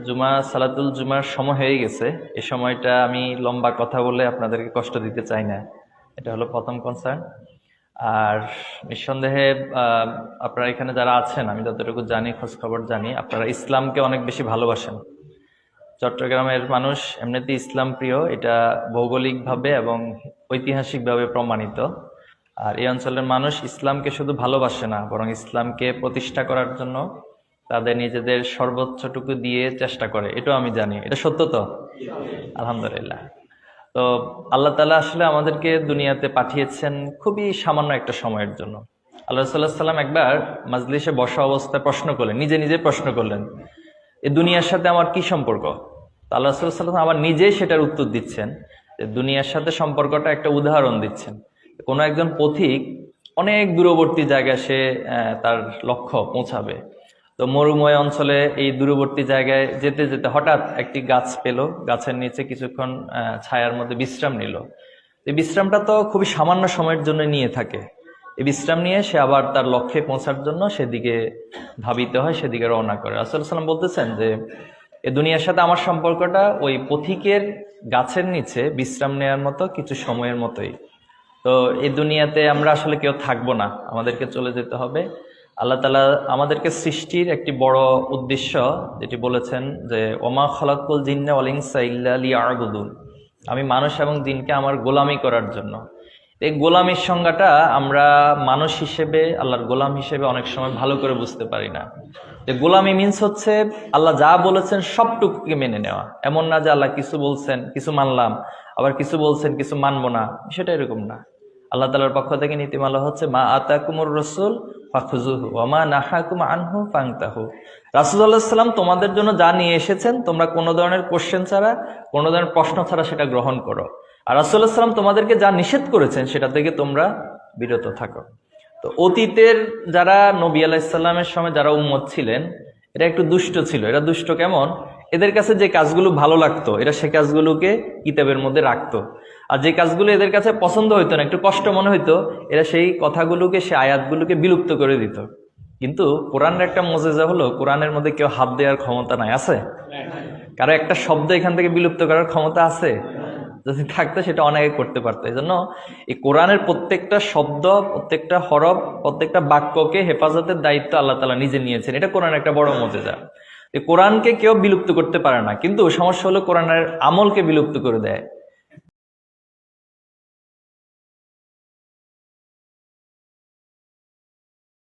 জুমা সালাতুল জুমার সময় হয়ে গেছে। এই সময়টা আমি লম্বা কথা বলে আপনাদেরকে কষ্ট দিতে চাই না। এটা হলো প্রথম কনসার্ন। আর নিঃসন্দেহে আপনারা এখানে যারা আছেন, আমি যতটুকু জানি, খোঁজ খবর জানি, আপনারা ইসলামকে অনেক বেশি ভালোবাসেন। চট্টগ্রামের মানুষ এমনিতে ইসলাম প্রিয়, এটা ভৌগোলিকভাবে এবং ঐতিহাসিকভাবে প্রমাণিত। আর এই অঞ্চলের মানুষ ইসলামকে শুধু ভালোবাসে না, বরং ইসলামকে প্রতিষ্ঠা করার জন্য তাদের নিজেদের সর্বোচ্চটুকু দিয়ে চেষ্টা করে। এটাও আমি জানি। এটা সত্য তো? আলহামদুলিল্লাহ। তো আল্লাহ তাআলা আসলে আমাদেরকে দুনিয়াতে পাঠিয়েছেন খুবই সামান্য একটা সময়ের জন্য। আল্লাহ সাল্লাল্লাহু আলাইহি সাল্লাম একবার মাজলিসে বসা অবস্থায় প্রশ্ন করলেন, নিজে নিজে প্রশ্ন করলেন, এই দুনিয়ার সাথে আমার কি সম্পর্ক? তো আল্লাহ সাল্লাল্লাহু আলাইহি সাল্লাম আবার নিজেই সেটার উত্তর দিচ্ছেন, যে দুনিয়ার সাথে সম্পর্কটা একটা উদাহরণ দিচ্ছেন। কোনো একজন পথিক অনেক দূরবর্তী জায়গায় সে তার লক্ষ্য পৌঁছাবে। তো মরুময় অঞ্চলে এই দূরবর্তী জায়গায় যেতে যেতে হঠাৎ একটি গাছ পেল, গাছের নিচে কিছুক্ষণ ছায়ার মধ্যে বিশ্রাম নিল। এই বিশ্রামটা তো খুবই সামান্য সময়ের জন্য নিয়ে থাকে। এই বিশ্রাম নিয়ে সে আবার তার লক্ষ্যে পৌঁছার জন্য সেদিকে ধাবিত হয়, সেদিকে রওনা করে। রাসূল সাল্লাল্লাহু আলাইহি ওয়াসাল্লাম বলতেছেন যে এই দুনিয়ার সাথে আমার সম্পর্কটা ওই পথিকের গাছের নিচে বিশ্রাম নেওয়ার মতো কিছু সময়ের মতোই। তো এই দুনিয়াতে আমরা আসলে কেউ থাকবো না, আমাদেরকে চলে যেতে হবে। আল্লাহ তাআলা আমাদেরকে সৃষ্টির একটি বড় উদ্দেশ্য যেটি বলেছেন যে ওমা খালাকুল জিন্না ওয়াল ইনসা ইল্লা লিয়াবুদুন, আমি মানুষ এবং জিনকে আমার গোলামি করার জন্য। এই গোলামির সংজ্ঞাটা আমরা মানুষ হিসেবে, আল্লাহর গোলাম হিসেবে অনেক সময় ভালো করে বুঝতে পারি না। যে গোলামি মিন্স হচ্ছে আল্লাহ যা বলেছেন সবটুকুকে মেনে নেওয়া। এমন না যে আল্লাহ কিছু বলছেন কিছু মানলাম, আবার কিছু বলছেন কিছু মানবো না, সেটা এরকম না। আল্লাহ তাআলার পক্ষ থেকে নীতিমালা হচ্ছে মা আতাকুমুর রাসূল ফাখুযুহু ওয়া মা নাহাকুম আনহু ফান্তাহু। রাসূলুল্লাহ সাল্লাল্লাহু আলাইহি ওয়াসাল্লাম তোমাদের জন্য যা নিয়ে এসেছেন তোমরা কোনো ধরনের কোশ্চেন ছাড়া, কোনো ধরনের প্রশ্ন ছাড়া সেটা গ্রহণ করো। আর রাসূলুল্লাহ সাল্লাল্লাহু আলাইহি ওয়াসাল্লাম তোমাদেরকে যা নিষেধ করেছেন সেটা থেকে তোমরা বিরত থাকো। তো অতীতের যারা নবী আলাইহিস সালামের সময় যারা উম্মত ছিলেন, এরা একটু দুষ্ট ছিল। এরা দুষ্ট কেমন? এদের কাছে যে কাজগুলো ভালো লাগতো এরা সে কাজগুলোকে কিতাবের মধ্যে রাখতো। আর যে কাজগুলো এদের কাছে পছন্দ হইতো না, একটু কষ্ট মনে হইতো, এরা সেই কথাগুলোকে, সেই আয়াতগুলোকে বিলুপ্ত করে দিত। কিন্তু কোরআনের একটা মজেজা হলো, কোরআনের মধ্যে কেউ হাত দেওয়ার ক্ষমতা নাই। আছে কারো একটা শব্দ এখান থেকে বিলুপ্ত করার ক্ষমতা আছে? যদি থাকতো সেটা অনেকে করতে পারতো। এই জন্য এই কোরআনের প্রত্যেকটা শব্দ, প্রত্যেকটা হরফ, প্রত্যেকটা বাক্যকে হেফাজতের দায়িত্ব আল্লাহ তাআলা নিজে নিয়েছেন। এটা কোরআনের একটা বড় মজেজা। এই কোরআনকে কেউ বিলুপ্ত করতে পারে না, কিন্তু সমস্যা হলো কোরআনের আমলকে বিলুপ্ত করে দেয়।